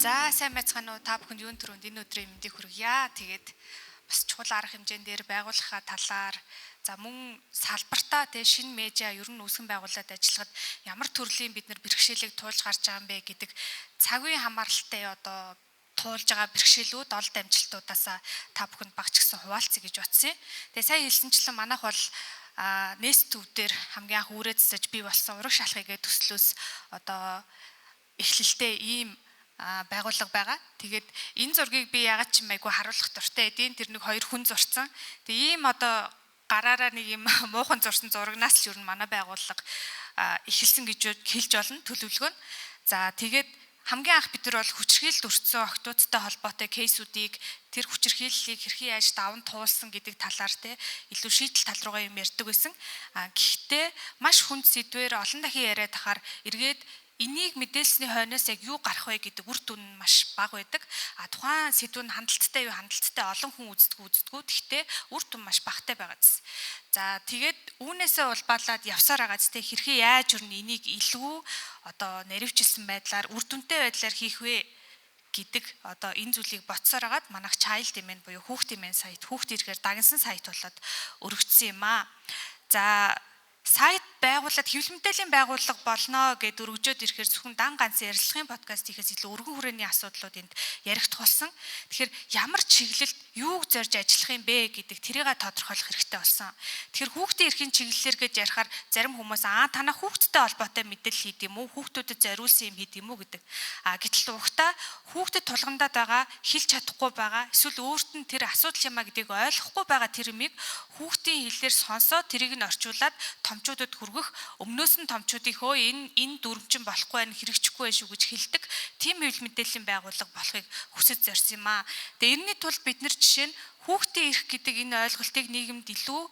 За сайн байцгаана уу та бүхэнд юун төрөнд энэ өдрийн мэндийг хүргье. Тэгээд бас чухал арга хэмжээнд дээр байгууллагын талаар за мөн салбартаа тэ шинэ медиа ер нь үүсгэн байгуулад ажиллахад ямар төрлийн бид нар бэрхшээлийг туулж гарч байгаа юм бэ гэдэг цаг үеийн хамааралтай одоо туулж байгаа бэрхшээлүүд ол дамжилтуудаас та бүхэнд багч гисэн хуваалцъя гэж бодсон юм. Тэгээ сайн хэлсэнчлэн манайх бол нээс төв дээр хамгийн анх үрээд засаж бий болсон ураг шалхыгээ төслөөс одоо эхлэлтэй ийм байгууллага байгаа. Тэгээд энэ зургийг би ягаад ч юм айгу харуулах дуртай эдийн тэр нэг хоёр хүн зурцсан. Тэгээ ийм одоо гараараа нэг юм муухан зурсан зурагнаас л юу манай байгууллага эхэлсэн гэж хэлж болно төлөвлөгөө нь. За тэгээд хамгийн анх бид нар бол хүчирхийлэлд өртсөн охтуудтай холбоотой кейсүүдийг тэр хүчирхийллийг хэрхэн яаж даван туулсан гэдэг талаар те илүү шийдэл тал руугаа юм ярьдаг байсан. Гэхдээ маш хүнд сэдвээр олон дахин яриад тахаар эргээд энийг мэдээлсний хойноос яг юу гарах вэ гэдэг үр дүн нь маш бага байдаг. Тухайн сэдвүүн хандлттай олон хүн үздэггүй. Гэхдээ үр дүн маш багатай байгаа зү. За тэгээд үүнээсээ улбаалаад явсаар байгаа зү. Хэрхэн яаж өрн энийг илүү одоо наривчилсан байдлаар үр дүнтэй байдлаар хийх вэ гэдэг одоо энэ зүйлийг ботсоор агаад манайх child дэмэн буюу хүүхдийн мэн сайт хүүхд ирэхээр дагнсан сайт болоод өргөцсөн юм аа. За сайт байгуулад хэвлэл мэдээллийн байгууллага болно гэд өргөжөөд ирэхээр зөвхөн дан ганц ярилцлагын подкаст хийхээс илүү өргөн хүрээний асуудлууд энд яригдах болсон. Тэгэхээр ямар чиглэлд юуг зорж ажиллах юм бэ гэдэг тэрийг тодорхойлох хэрэгтэй болсон. Тэгэхээр хүүхдийн эрхийн чиглэлээр гэж ярихаар зарим хүмүүс танаа хүүхдтэй холбоотой мэдээлэл хийд юм уу, хүүхдүүдэд зориулсан юм хийд юм уу гэдэг. Гэтэл уухта хүүхдэд тулгамдаад байгаа, хэлж чадахгүй байгаа, эсвэл өөрт нь тэр асуудал юм а гэдгийг ойлгохгүй байгаа тэр юмыг хүүхдийн хэлээр сонсоод тэрийг нь орчуулад томчуудад хүргэх өмнөөс нь томчуудынхөө энэ дүрмчин болохгүй байх хэрэгжихгүй байх шүү гэж хэлдэг тийм хэвлэл мэдээллийн байгууллага болохыг хүсэж зорьсон юм аа. Тэгээ энэний тулд бид нар жишээ нь хүүхдийн эрх гэдэг энэ ойлголтыг нийгэмд илүү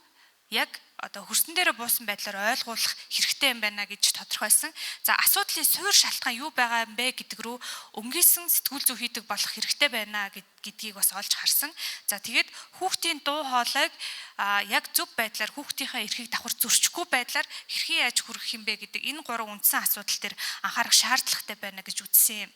яг одоо хөрсөн дээрээ буусан байдлаар ойлгуулах хэрэгтэй юм байна гэж тодорхойлсон. За асуудлын суур шалтгаан юу байгаа юм бэ гэдэг рүү өнгөсөн сэтгүүл зүй хийдэг болох хэрэгтэй байна гэдгийг бас олж харсан. За тэгээд хүүхдийн дуу хоолойг яг зөв байдлаар хүүхдийнхээ эрхийг давхар зөрчихгүй байдлаар хэрхэн яаж хүргэх юм бэ гэдэг энэ гурван үндсэн асуудал дээр анхаарах шаардлагатай байна гэж үзсэн юм.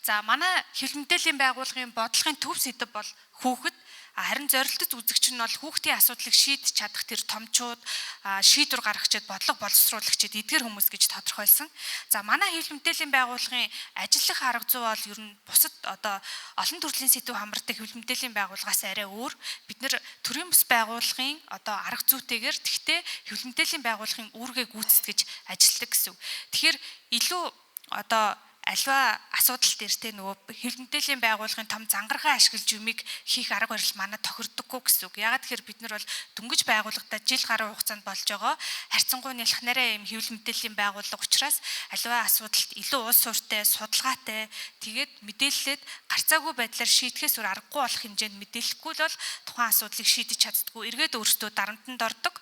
За манай хэвлэл мэдээллийн байгууллагын бодлогын төв сэдэв бол хүүхэд харин зорилттой үзэгч нь бол хүүхдийн асуудлыг шийдэж чадах тэр томчууд шийдвэр гаргагчид бодлого боловсруулагчид эдгээр хүмүүс гэж тодорхойлсон. За манай хэвлэл мэдээллийн байгууллагын ажиллах арга зүй бол ер нь бусад одоо олон төрлийн сэдв хамардаг хэвлэл мэдээллийн байгууллагаас арай өөр. Бид нэр төрийн бас байгууллагын одоо арга зүйтэйгээр тэгтээ хэвлэл мэдээллийн байгууллагын үүргээ гүйцэтгэж ажилладаг гэсэн. Тэгэхээр илүү одоо альва асуудал дээр те нөгөө хэвлэл мэдээллийн байгууллагын том зангаргаа ашиглаж юмыг хийх арга барил манад тохирдоггүй гэсэн үг. Ягаад тэгэхээр бид нар бол дөнгөж байгууллагатай жил гаруй хугацаанд болж байгаа харьцангуй нялх нарийн юм хэвлэл мэдээллийн байгууллага учраас альва асуудалд илүү уус сууртай, судалгаатай тэгээд мэдээлэлд гарцаагүй байдлаар шийдэхээс өөр аргагүй болох хэмжээнд мэдээлэхгүй л бол тухайн асуудлыг шийдэж чаддаггүй. Эргээд өөрсдөө дарамтанд ордог.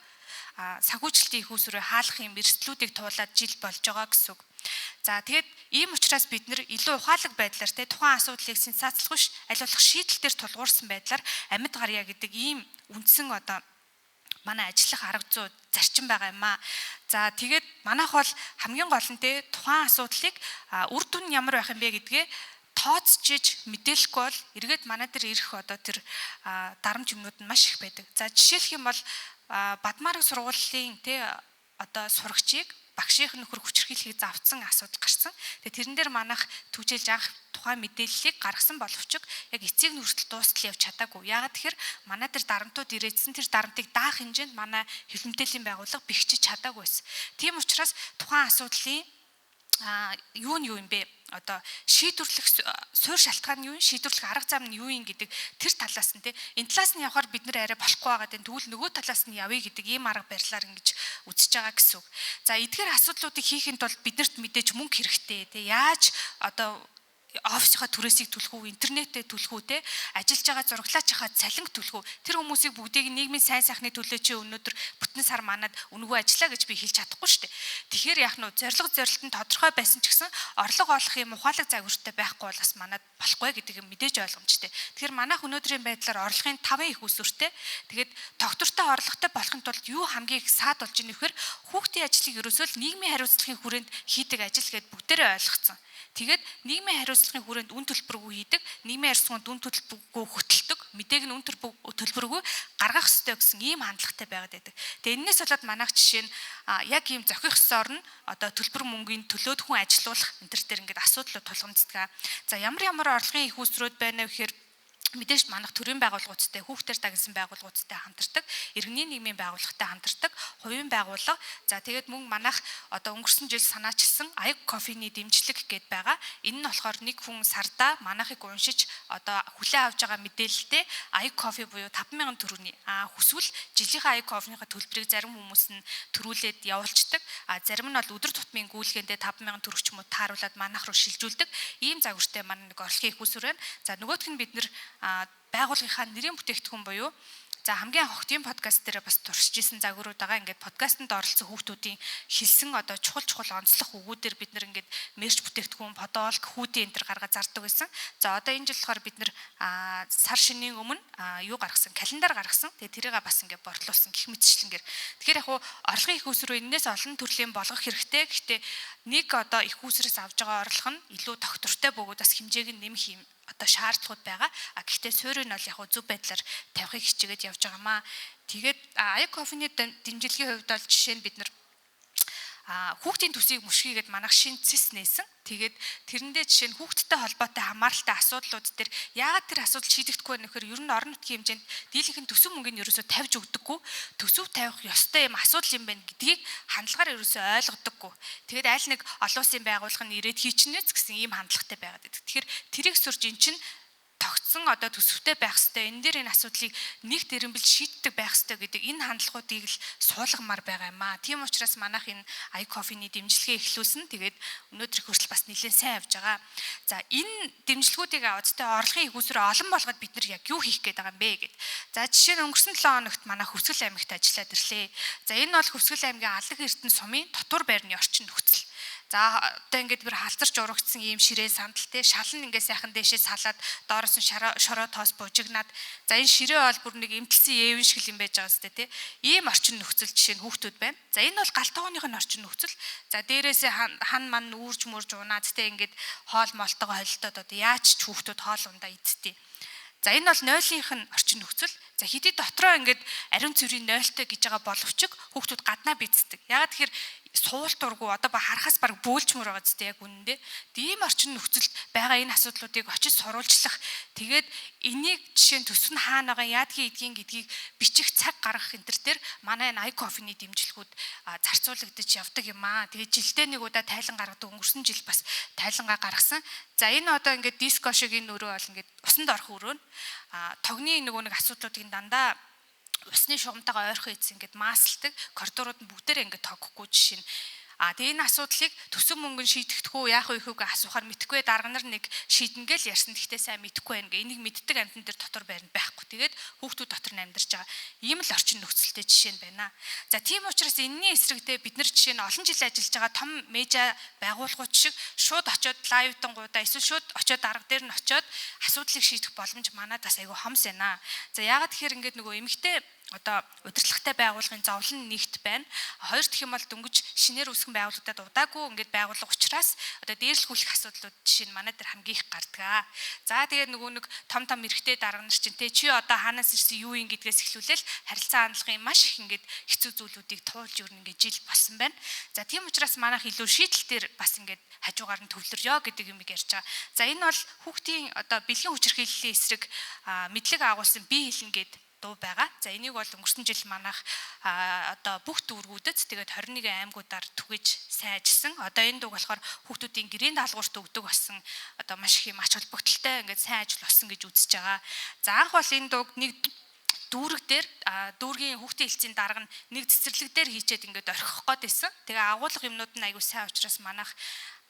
Санхүүжилтийн их усроо хаалах юм эрсдлүүдийг туулаад жил болж байгаа гэсэн үг. За тэгээд ийм учраас бид нэр илүү ухаалаг байдлаар те тухайн асуудлыг сенсацлахгүй аливаалах шийдэл дээр тулгуурсан байдлаар амьд гарья гэдэг ийм үндсэн одоо манай ажиллах арга зүй зарчим байгаа юм аа. За тэгээд манайх бол хамгийн гол нь те тухайн асуудлыг үр дүн нь ямар байх юм бэ гэдгээ тооцчиж мэдээлэхгүй бол эргээд манай дээр ирэх одоо тэр дарамт юмнууд нь маш их байдаг. За жишээлх юм бол Бадмараг сургуулийн те одоо сурагчийг багшийнх нөхөр хүчирхийллийг завцсан асуудал гарсан. Тэгээ тэрэн дээр манайх түжээлж анх тухайн мэдээллийг гаргасан боловч яг эцэг нь хүртэл дуустал явж чадаагүй. Яагаад тэгэхээр манай дээр дарамтууд ирээдсэн тэр дарамтыг даах хэмжээнд манай хэвлэл мэдээллийн байгууллага бэхжиж чадаагүй байсан. Тийм учраас тухайн асуудлын юу юм бэ? Одоо шийдвэрлэх суур шалтгаан нь юу юм? Шийдвэрлэх арга зам нь юу юм гэдэг тэр талаас нь те энэ талаас нь явахаар бид нэр арай болохгүй байгаа гэдэг. Тэгвэл нөгөө талаас нь явъя гэдэг ийм арга барилаар ингэж үзэж байгаа гэсэн үг. За эдгээр асуудлуудыг хийхэд бол биднэрт мэдээж мөнгө хэрэгтэй те яаж одоо офисынхаа түрээсийг түлхүү, интернетээ түлхүү те ажиллаж байгаа зураглаачийнхаа цалинг түлхүү. Тэр хүмүүсийг бүгдийг нийгмийн сайн сайхны төлөө чи өнөөдөр бүтэн сар манад үнэгүй ажиллаа гэж би хэлж чадахгүй шүү дээ. Тэгэхээр яах нь зорилт нь тодорхой байсан ч гэсэн орлого олох юм ухаалаг загвартай байхгүй бол бас манад болохгүй гэдэг юм мэдээж ойлгомжтой. Тэгэхээр манайх өнөөдрийн байдлаар орлогын 5 их усүртэй. Тэгээд тогтвортой орлоготой болохын тулд юу хамгийн их саад болж ийнэ вэхээр хүүхдийн ажлыг ерөөсөө нийгмийн хариуцлагын хүрээнд хийдэг ажил гэдээ бүгдээрээ ойлгоцсон. Тэгээд нийгмийн хариуцлагын хүрээнд үн төлбөргүй хийдэг, нийгмийн харьцангуйд үн төлбөргүй хөтэлдэг, мэдээг нь үн төлбөргүй гаргах ёстой гэсэн ийм хандлагатай байгаад байдаг. Тэгээд энэс болоод манайх жишээ нь яг ийм зохих ёсоор нь одоо төлбөр мөнгөний төлөөд хүн ажилуулах энэ төр дээр ингээд асуудлууд тулгамддаг. За ямар орлогын их үүсрүүд байна вэ гэхээр мэдээж манайх төрийн байгууллагуудтай, хүүхдээр дагнасан байгууллагуудтай хамтардаг, иргэний нийгмийн байгууллагатай хамтардаг, хувийн байгууллага. За тэгээд мөн манайх одоо өнгөрсөн жил санаачилсан аяг кофений дэмжлэг гэдээ байгаа. Энэ нь болохоор нэг хүн сардаа манайхыг уншиж одоо хүлээн авч байгаа мэдээлэлтэй аяг кофе буюу 5,000 төгрөгийн хүсвэл жилийнхээ аяг кофеныхаа төлбөрийг зарим хүмүүс нь төрүүлээд явуулцдаг. Зарим нь бол өдөр тутмын гүйлгээндээ 5,000 төгрөг ч юм уу тааруулаад манайх руу шилжүүлдэг. Ийм загвартай манай нэг орлогын их усүр байна. За нөгөөх нь бид нэр байгууллагынхаа нэрийн бүтээгдэхүүн буюу за хамгийн анх хотын подкаст дээр бас туршиж исэн загварууд байгаа. Ингээд подкастэнд оролцсон хүүхдүүдийн хэлсэн одоо чухал онцлог үгүүдээр бид нэр ингээд мерч бүтээгдэхүүн, подолк, хүүдийн энэ төр гаргаад зардаг байсан. За одоо энэ жил болохоор бид нэр сар шинийн өмнө юу гаргасан? Календар гаргасан. Тэгээ тэрийг бас ингээд борлуулсан гэх мэтчлэнгээр. Тэгэхээр яг орлогын их усруу энэс олон төрлийн болгох хэрэгтэй. Гэхдээ нэг одоо их усрээс авж байгаа орлого нь илүү тогтвортой бөгөөд бас хэмжээг нь нэмэх юм одоо шаардлагууд байгаа. Гэхдээ суурийг нь бол яг зөв байдлаар тавихыг хичээгээд явж байгаамаа. Тэгээд аяг кофений дэмжлэгийн хувьд бол жишээ нь бид нар хүүхдийн төсвийг мөшгийгээд манайх шинэ цэс нээсэн. Тэгээд тэрэндээ жишээ нь хүүхдтэй холбоотой хамааралтай асуудлууд дээр яагаад тэр асуудал шийдэгдэхгүй вэ гэхээр ер нь орон нутгийн хэмжээнд дийлэнх нь төсөв мөнгөний ерөөсөө тавьж өгдөггүй. Төсөв тавих ёстой юм асуудал юм байна гэдгийг хандлагаар ерөөсөө ойлгодоггүй. Тэгээд аль нэг олон улсын байгууллага нь ирээд хийчнээс гэсэн ийм хандлагатай байгаад байдаг. Тэгэхээр тэрийг сурж эн чинь тогтсон одоо төсөвтэй байх хэвээр энэ дээр энэ асуудлыг нэг дэрэмбэл шийддэг байх хэвээр гэдэг энэ хандлагуудыг л суулгамаар байгаа юм аа. Тийм учраас манайх энэ аяг кофений дэмжлэгээ эхлүүлсэн. Тэгээд өнөөдөр хүртэл бас нэлээд сайн явж байгаа. За энэ дэмжлэгүүдийг аваадтай орлогын их усроо олон болгоод бид нар яг юу хийх гээд байгаа юм бэ гэд. За жишээ нь өнгөрсөн 7 хоногт манайх Хөвсгөл аймагт ажиллаад ирлээ. За энэ бол Хөвсгөл аймгийн Алаг Эрдэнэ сумын дотор байрны орчин нөхцөл. За одоо ингээд бүр халзарч урагдсан ийм ширээ сандал те шалан ингээд сайхан дэшээ салаад доороос нь шороо тоос бужигнаад за энэ ширээ бол бүр нэг эмтэлсэн ээвэн шиг юм байж байгаа сте те ийм орчин нөхцөл жишээ нь хүүхдүүд байна. За энэ бол галтгооныхын орчин нөхцөл. За дээрээсээ хан ман үүрж мөрж унаад те ингээд хоол молтойгоо холилдоод одоо яаж ч хүүхдүүд хоол ундаа эзтээ. За энэ бол нойлынх нь орчин нөхцөл. За хэдий дотроо ингээд ариун цэврийн нойлтой гэж байгаа боловч хүүхдүүд гаднаа бицдэг. Ягаад тэгэхээр суулт ургу одоо харахаас баг бөөлчмөр байгаа зү яг үнэндээ. Тийм орчин нөхцөлд байгаа энэ асуудлуудыг очиж сурвалжлах. Тэгээд энийг жишээ нь төсөв нь хаана байгаа яадгийн гэдгийг бичих цаг гаргах энэ төр манай энэ аяг кофений дэмжлэгүүд зарцуулагдаж явдаг юм аа. Тэгээд жилдээ нэг удаа тайлан гаргадаг. Өнгөрсөн жил бас тайлангаа гаргасан. За энэ одоо ингээд диско шиг энэ өрөө бол ингээд усанд орох өрөө. Тогны нэг асуудлуудыг дандаа усны шугамтайгаа ойрхон ийдсэн ингээд маасалдаг коридорууд нь бүгдээрээ ингээд тогхгүй жишээ нь тэгээ энэ асуудлыг төсөв мөнгөнд шийдэхдэггүй яах вэ хөөг асуухаар мэдхгүй дарга нар нэг шийдэнгээл ярьсан гэхдээ сайн мэдхгүй байна гэ энийг мэддэг амтан дээр дотор байранд байхгүй тэгээд хүүхдүүд дотор нь амьдарч байгаа ийм л орчин нөхцөлтэй жишээ нь байна. За тийм учраас энэний эсрэгдээ бид нар жишээ нь олон жил ажиллаж байгаа том медиа байгууллагууд шиг шууд очиод лайвтангуудаа эсвэл шууд очиод дарга дээр нь очиод асуудлыг шийдэх боломж манайд бас айгүй хомс байна. За яагаад тэгэхээр ингээд нөгөө эмэгтэй одоо удирдлагатай байгууллагын зовлон нэгт байна. Хоёр дахь юм бол дөнгөж шинээр үүсгэн байгууллагуудад удаагүй ингээд байгууллага учраас одоо дээрлэхүүлэх асуудлууд жишээ нь манай дээр хамгийн их гардаг. За тэгээд нөгөө нэг том эрэгтэй дарга нар чинь те чи одоо хаанаас ирсэн юу юм гэдгээс эхлүүлээл харилцаа хандлагын маш их ингээд хэцүү зүйлүүдийг туулж өрнө ингээд жил болсон байна. За тийм учраас манайх илүү шийдэл дээр бас ингээд хажуугаар нь төвлөрё гэдэг юм ярьж байгаа. За энэ бол хүүхдийн одоо бэлгийн хүч хэрхийллийн эсрэг мэдлэг агуулсан бие хэлнэ гэдэг дуу байгаа. За энийг бол өнгөрсөн жил манайх одоо бүх дүүргүүдэд тэгээд 21 аймагуудаар түгэж сайн ажилласан. Одоо энэ дууг болохоор хүүхдүүдийн гэрийн даалгаварт өгдөг болсон одоо маш их юм ач холбогдолтой ингээд сайн ажил болсон гэж үзэж байгаа. За анх бол энэ дууг нэг дүүрэг дээр дүүргийн хүүхдийн хэлцийн дарга нь нэг цэцэрлэг дээр хийчээд ингээд орхих гээд байсан. Тэгээ агуулга юмнууд нь аягүй сайн учраас манайх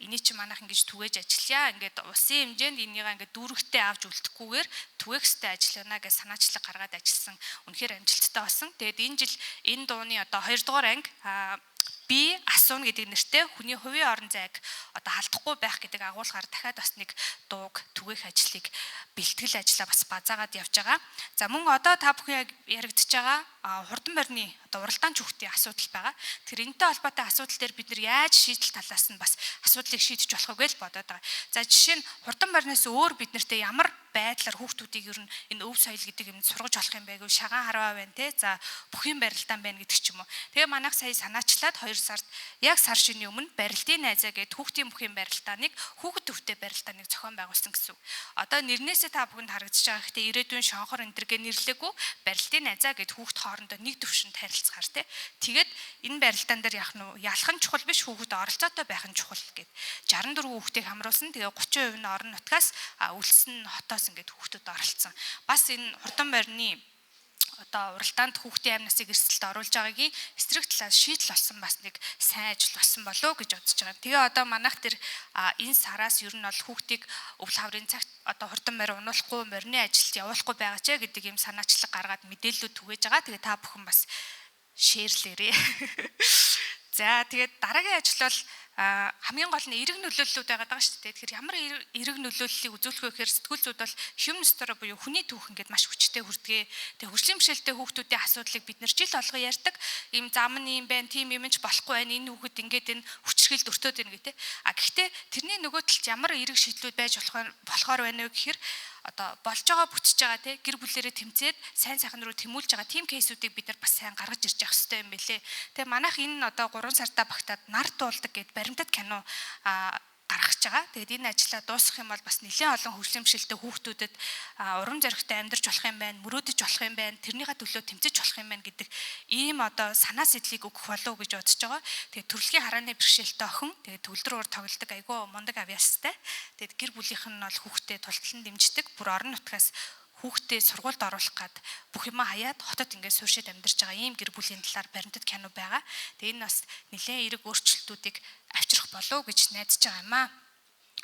энийг чи манайх ингэж түгээж ажиллая. Ингээд улсын хэмжээнд энийгээ ингээд дүүрэгтэй авч үлдэхгүйгээр түгэхстэй ажиллана гэж санаачлаг гаргаад ажилласан. Үнэхээр амжилттай болсон. Тэгээд энэ жил энэ дууны одоо 2 дугаар анги би асууна гэдэг нэртэй хүний хувийн орон зайг одоо алдахгүй байх гэдэг агуулгаар дахиад бас нэг дууг түгээх ажлыг бэлтгэл ажиллаа бас базаагаад явж байгаа. За мөн одоо та бүхэн яригдж байгаа хурдан барьны одоо уралдаан чүхтийн асуудал байгаа. Тэгэхээр энэтэй холбоотой асуудал дээр бид нар яаж шийдэл талаас нь бас асуудлыг шийдэж болохыг л бодоод байгаа. За жишээ нь хурдан барьнаас өөр бид нартэй ямар байдлаар хүүхдүүдийг ер нь энэ өв соёл гэдэг юм сургаж болох юм байг вэ? Шагаан харваа байна те. За бүхий барилдаан байна гэдэг ч юм уу. Тэгээ манайх сая санаачлаад 2 сард яг сар шинийн өмнө барилдын найзаа гээд хүүхдийн бүхий барилдааныг хүүхэд төвтэй барилдааныг зохион байгуулсан гэсэн. Одоо нэрнээсээ та бүхэнд харагдаж байгаа гэхдээ ирээдүйн шонхор энтергээ нэрлээгүү барилдын найзаа гээд хүүхэд хоорондоо нэг төвшөнд харилцахаар те. Тэгээд энэ барилдаан дээр ялах нь чухал биш хүүхэд оролцоотой байх нь чухал гэд 64 хүүхдийг хамруулсан. Тэгээ 30% нь орон нутгаас үлдсэн нь хотоос ингээд хүүхдүүд оролцсон. Бас энэ хурдан барьны одоо уралдаанд хүүхдийн амь насыг эрсдэлд оруулж байгаагийн эсрэг талаас шийдэл болсон бас нэг сайн ажил болсон болоо гэж бодож байгаа. Тэгээ одоо манайх тэр энэ сараас ер нь бол хүүхдийг өвөл хаврын цагт одоо хурдан барь унуулахгүй морины ажилд явуулахгүй байгаа ч гэдэг юм санаачлаг гаргаад мэдээлэлүүд түгээж байгаа. Тэгээ та бүхэн бас шеэрлээрээ. За тэгээд дараагийн ажил бол хамгийн гол нь эрэг нөлөөллүүд байгаа даа шүү дээ. Тэгэхээр ямар эрэг нөлөөллийг үзүүлэх вэ гэхээр сэтгүүл зүйд бол human story буюу хүний түүх ингээд маш хүчтэй хүрдэгэ. Тэгээ хөгжлийн бэрхшээлтэй хүүхдүүдийн асуудлыг бид нэр жил олго ярьдаг. Ийм зам нь юм байна, тийм юм ч болохгүй байна. Энэ хүүхэд ингээд энэ хүчрхийлд өртөөд байна гэдэг. Гэхдээ тэрний нөгөө талд ямар эрэг шийдлүүд байж болохоор байна вэ гэхээр одоо болж байгаа бүтэж байгаа те гэр бүлэрээ тэмцээд сайн сайхан руу тэмүүлж байгаа тим кейсүүдийг бид нар бас сайн гаргаж ирж явах хэрэгтэй юм бэлээ. Тэгээ манайх энэ одоо 3 сартаа багтаад нар дуулдаг гэд баримтат кино гаргаж байгаа. Тэгээд энэ ажлаа дуусгах юм бол бас нэлээд олон хөгжлийн бэрхшээлтэй хүүхдүүдэд урам зоригтой амьдарч болох юм байна, мөрөөдөж болох юм байна, тэрнийхээ төлөө тэмцэж болох юм байна гэдэг ийм одоо санаа сэтлийг өгөх болов уу гэж бодож байгаа. Тэгээд төрөлхийн харааны бэрхшээлтэй охин тэгээд төгөлдөр уур тоглодог айгүй мундаг авьяастай. Тэгээд гэр бүлийнх нь бол хүүхдэд тултлан дэмждэг. Бүр орон нутгаас хүүхдээ сургуульд оруулах гад бүх юм хаяад хотод ингээд сууршид амьдарч байгаа ийм гэр бүлийн талаар баримтат кино байгаа. Тэгээ энэ бас нэлээд эрэг өөрчлөлтүүдийг авчрах болов уу гэж найдаж байгаа юм аа.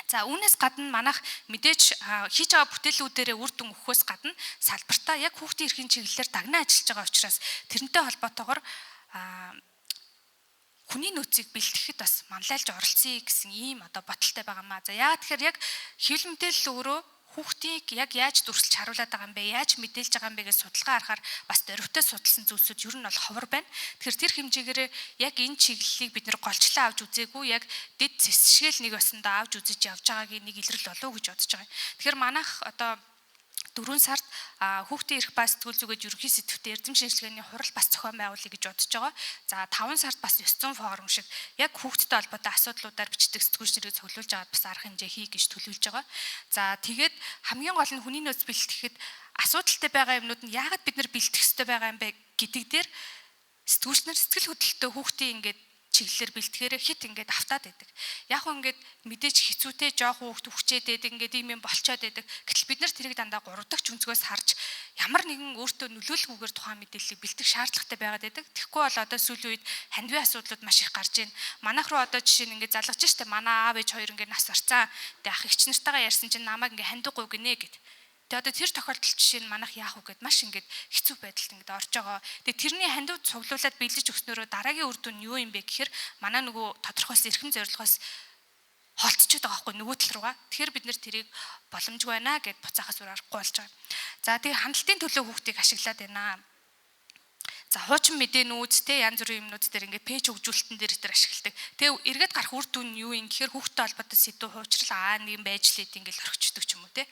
За үүнээс гадна манайх мэдээж хийж байгаа бүтээлүүдээрээ үр дүн өгөхөөс гадна салбартаа яг хүүхдийн эрхийн чиглэлээр дагнаа ажиллаж байгаа учраас тэрнтэй холбоотойгоор хүний нөөцийг бэлтгэхэд бас манлайлж оролцъё гэсэн ийм одоо бодолтой байгаа маа. За яа тэгэхээр яг хэвлэл мэдээлэл өөрөө хүүхдийг яг яаж дүрслэж харуулад байгаа юм бэ? Яаж мэдээлж байгаа юм бэ гэж судалгаа харахаар бас дөрвтэй судалсан зүйлсүүд ер нь бол ховор байна. Тэгэхээр тэр хэмжээгээр яг энэ чиглэлийг бид нэр голчлон авч үзээгүй яг дэд зэсшгэл нэг басандаа авч үзэж явж байгаагийн нэг илрэл болов уу гэж бодож байгаа. Тэгэхээр манайх одоо 4 сард хүүхдийн эрх ба сэтгүүл зүгээд ерөнхий сэдвтэ эрдэм шинжилгээний хурал бас зохион байгуулъя гэж бодож байгаа. За 5 сард бас 900 форум шиг яг хүүхдтэй холбоотой асуудлуудаар бичдэг сэтгүүлчдэрийг цуглуулж аваад бас арга хэмжээ хий гэж төлөвлөж байгаа. За тэгээд хамгийн гол нь хүний нөөц бэлтгэхэд асуудалтай байгаа юмнууд нь яагаад бид нар бэлтгэх ёстой байгаа юм бэ гэдэг дээр сэтгүүлчнэр сэтгэл хөдлөлтөө хүүхдийн ингээд чиглэлээр бэлтгээрээ хит ингээд автаад байдаг. Яг хөө ингээд мэдээж хэцүүтэй жоох хүүхд хүчээд байдаг ингээд ийм юм болчоод байдаг. Гэтэл бид нар тэрийг дандаа 3 дахь өнцгөөс харж ямар нэгэн өөртөө нөлөөлөхгүйгээр тухайн мэдээллийг бэлтгэх шаардлагатай байгаад байдаг. Тэгэхгүй бол одоо сүүлийн үед хандивын асуудлууд маш их гарч байна. Манайх руу одоо жишээ нь ингээд залгаж штэ манай аав ээж хоёр ингээд нас барцаа. Тэгээ ах эгч нартайгаа ярьсан чинь намайг ингээд хандихгүй гинэ гэд. Тэгээ одоо тэр тохиолдолд жишээ нь манайх яах вэ гэд маш ингээд хэцүү байдалд ингээд орж байгаа. Тэгээ тэрний хандивд цуглуулад бэлдэж өгснөөрөө дараагийн үр дүн нь юу юм бэ гэхээр манай нөгөө тодорхойлсон эрхэм зорилгоос холтчод байгаа байхгүй нөгөө тал руугаа. Тэгэхээр бид нэр тэрийг боломжгүй байна гэд буцаахаас өөр аргагүй болж байгаа. За тэгээ хандлтын төлөө хүүхдийг ашиглаад байна. За хуучин мэдээнүүд те янз бүрийн юмнууд дээр ингээд пэйж хөгжүүлэлтэн дээр тэр ашигладаг. Тэгээ эргээд гарах үр дүн нь юу юм гэхээр хүүхдтэй холбоотой сэдв хуучрал нэг юм байж лээд ингээд орхичдаг ч юм уу те.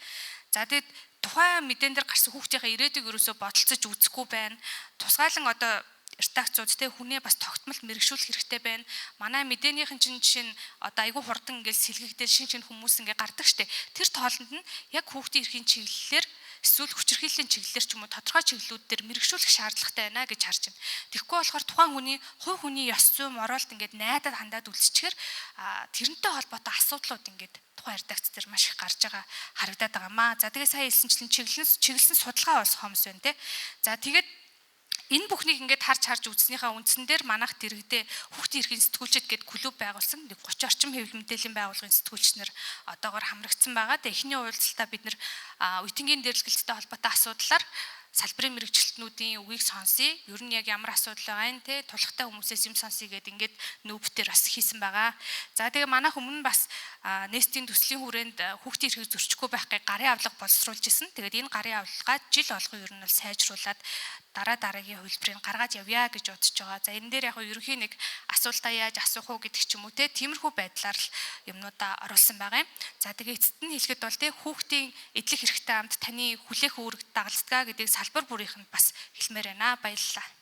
За тэгээд тухайн мэдэн дээр гарсан хүүхдийнхээ ирээдүйг ерөөсөө бодолцож үзэхгүй байна. Тусгайлан одоо редакцууд те хүнээ бас тогтмол мэрэгшүүлэх хэрэгтэй байна. Манай мэдээнийхэн чинь жишээ нь одоо айгүй хурдан ингээд сэлгэгдэл шин хүмүүс ингээд гардаг штэ. Тэр тоолонд нь яг хүүхдийн эрхийн чиглэлээр эсвэл хүчирхийллийн чиглэлээр ч юм уу тодорхой чиглэлүүд дээр мэрэгшүүлэх шаардлагатай байна гэж харж байна. Тэгэхгүй болохоор тухайн хүний хувь хүний ёс зүй моралд ингээд найдад хандаад үлсчихээр тэрнтэй холбоотой асуудлууд ингээд тухайн редакц дээр маш их гарч байгаа харагдаад байгаа маа. За тэгээ сая хэлсэнчлэн чиглэлсэн судалгаа бас хомс байна те. За тэгээд энэ бүхнийг ингээд харж үзснийхаа үндсэн дээр манайх дэрэгдээ хүүхдийн эрхийн сэтгүүлчид гээд клуб байгуулсан. 30 орчим хэвлэл мэдээллийн байгууллагын сэтгүүлчнэр одоогоор хамрагдсан байгаа. Тэгээ эхний уулзалтаа бид нэр үеийнгийн дээрлэгэлттэй холбоотой асуудлаар салбарын мэрэгчлэтнүүдийн үгийг сонсъё. Ер нь яг ямар асуудал байгаа юм те тулахтай хүмүүсээс юм сонсъё гэдэг ингээд нүүбтэр бас хийсэн байгаа. За тэгээ манайх өмнө бас нестийн төслийн хүрээнд хүүхдийн эрхийг зөрчихгүй байх гэх гарын авлага боловсруулж исэн. Тэгээд энэ гарын авлагаа жил болгон ер нь бол сайжруулад дараагийн хувилбарыг гаргаж явъя гэж бодож байгаа. За энэ дээр яг ерөнхий нэг асуултаа яаж асуух уу гэдэг ч юм уу те тиймэрхүү байдлаар л юмнуудаа оруулсан байгаа юм. За тэгээ эцэст нь хэлэхэд бол те хүүхдийн эдлэх хэрэгтэй амд таны хүлээх үүрэг дагалддаг гэдгийг салбар бүрийнх нь бас хэлмээр байна. Баярлалаа.